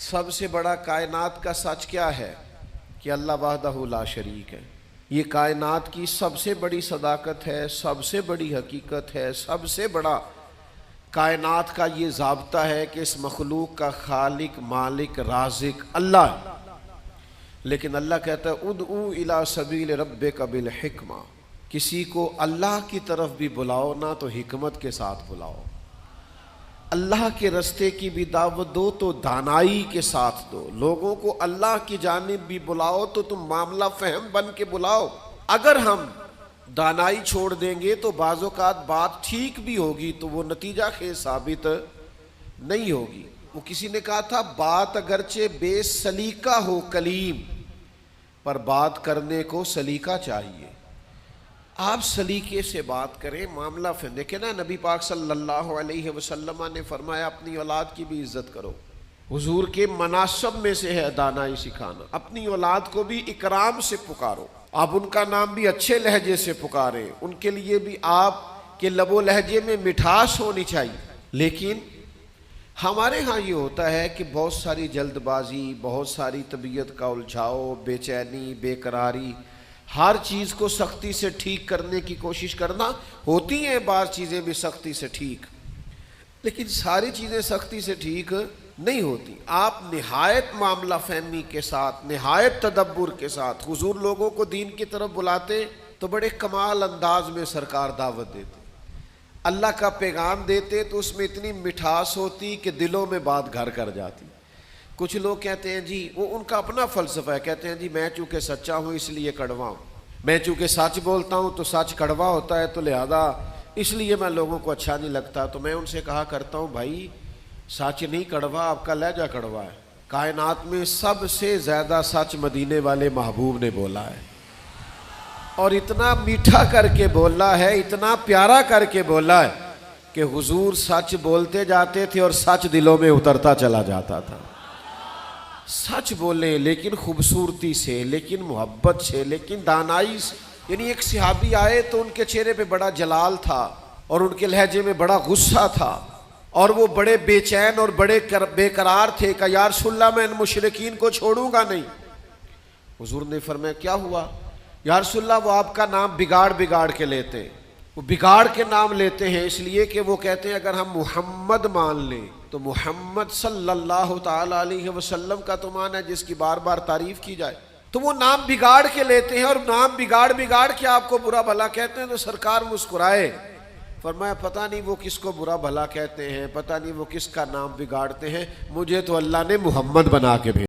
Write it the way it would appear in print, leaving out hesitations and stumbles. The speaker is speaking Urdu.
سب سے بڑا کائنات کا سچ کیا ہے؟ کہ اللہ وحدہ لا شریک ہے۔ یہ کائنات کی سب سے بڑی صداقت ہے، سب سے بڑی حقیقت ہے، سب سے بڑا کائنات کا یہ ضابطہ ہے کہ اس مخلوق کا خالق، مالک، رازق اللہ ہے۔ لیکن اللہ کہتا ہے ادعو الی سبیل ربک بالحکمہ، کسی کو اللہ کی طرف بھی بلاؤ نا تو حکمت کے ساتھ بلاؤ، اللہ کے رستے کی بھی دعوت دو تو دانائی کے ساتھ دو، لوگوں کو اللہ کی جانب بھی بلاؤ تو تم معاملہ فہم بن کے بلاؤ۔ اگر ہم دانائی چھوڑ دیں گے تو بعض اوقات بات ٹھیک بھی ہوگی تو وہ نتیجہ خیز ثابت نہیں ہوگی۔ وہ کسی نے کہا تھا بات اگرچہ بے سلیقہ ہو کلیم، پر بات کرنے کو سلیقہ چاہیے۔ آپ سلیقے سے بات کریں، معاملہ فہم۔ دیکھیں نا نبی پاک صلی اللہ علیہ وسلم نے فرمایا اپنی اولاد کی بھی عزت کرو۔ حضور کے مناسب میں سے ہے دانائی سکھانا، اپنی اولاد کو بھی اکرام سے پکارو، آپ ان کا نام بھی اچھے لہجے سے پکاریں، ان کے لیے بھی آپ کے لب و لہجے میں مٹھاس ہونی چاہیے۔ لیکن ہمارے ہاں یہ ہوتا ہے کہ بہت ساری جلد بازی، بہت ساری طبیعت کا الجھاؤ، بے چینی، بے قراری، ہر چیز کو سختی سے ٹھیک کرنے کی کوشش کرنا۔ ہوتی ہیں بعض چیزیں بھی سختی سے ٹھیک، لیکن ساری چیزیں سختی سے ٹھیک نہیں ہوتی۔ آپ نہایت معاملہ فہمی کے ساتھ، نہایت تدبر کے ساتھ حضور لوگوں کو دین کی طرف بلاتے تو بڑے کمال انداز میں سرکار دعوت دیتے، اللہ کا پیغام دیتے تو اس میں اتنی مٹھاس ہوتی کہ دلوں میں بات گھر کر جاتی۔ کچھ لوگ کہتے ہیں جی، وہ ان کا اپنا فلسفہ ہے، کہتے ہیں جی میں چونکہ سچا ہوں اس لیے کڑوا ہوں، میں چونکہ سچ بولتا ہوں تو سچ کڑوا ہوتا ہے تو لہذا اس لیے میں لوگوں کو اچھا نہیں لگتا۔ تو میں ان سے کہا کرتا ہوں بھائی سچ نہیں کڑوا، آپ کا لہجہ کڑوا ہے۔ کائنات میں سب سے زیادہ سچ مدینے والے محبوب نے بولا ہے، اور اتنا میٹھا کر کے بولا ہے، اتنا پیارا کر کے بولا ہے کہ حضور سچ بولتے جاتے تھے اور سچ دلوں میں اترتا چلا جاتا تھا۔ سچ بولیں لیکن خوبصورتی سے، لیکن محبت سے، لیکن دانائی سے۔ یعنی ایک صحابی آئے تو ان کے چہرے پہ بڑا جلال تھا اور ان کے لہجے میں بڑا غصہ تھا، اور وہ بڑے بے چین اور بڑے بے قرار تھے کہ یا رسول اللہ میں ان مشرکین کو چھوڑوں گا نہیں۔ حضور نے فرمایا کیا ہوا؟ یا رسول اللہ وہ آپ کا نام بگاڑ کے لیتے ہیں، وہ بگاڑ کے نام لیتے ہیں اس لیے کہ وہ کہتے ہیں اگر ہم محمد مان لیں تو محمد صلی اللہ تعالی علیہ وسلم کا تو مان ہے جس کی بار بار تعریف کی جائے، تو وہ نام بگاڑ کے لیتے ہیں، اور نام بگاڑ کے آپ کو برا بھلا کہتے ہیں۔ تو سرکار مسکرائے، فرمایا پتہ نہیں وہ کس کو برا بھلا کہتے ہیں، پتہ نہیں وہ کس کا نام بگاڑتے ہیں، مجھے تو اللہ نے محمد بنا کے بھیجا۔